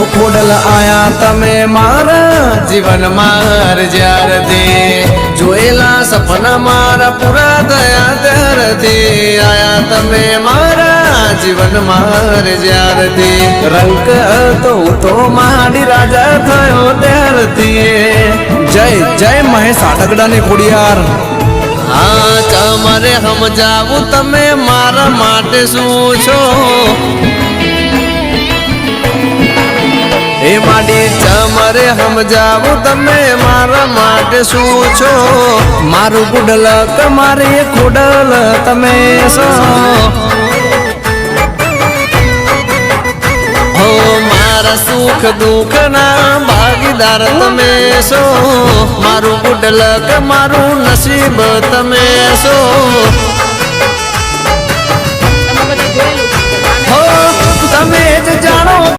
ખોડલ આયા તમે મારા જીવન માર જ્યારથી જોયેલા સપના મારા પૂરા થયા ત્યારથી આયા તમે મારા જીવન માર જ્યારથી રંગ તો માડી રાજા થયો ત્યારથી જય જય મહેશ આટકડાની ખોડિયાર હા તમારે સમજાવું તમે મારા માટે શું છો એ માડી તમારે સમજાવું તમે મારા માટે શું છો મારું ગુડલ તમારી ખોડલ તમે છો હો મારા સુખ દુઃખ ના ભાગીદાર તમે છો મારું ગુડલ મારું નસીબ તમે છો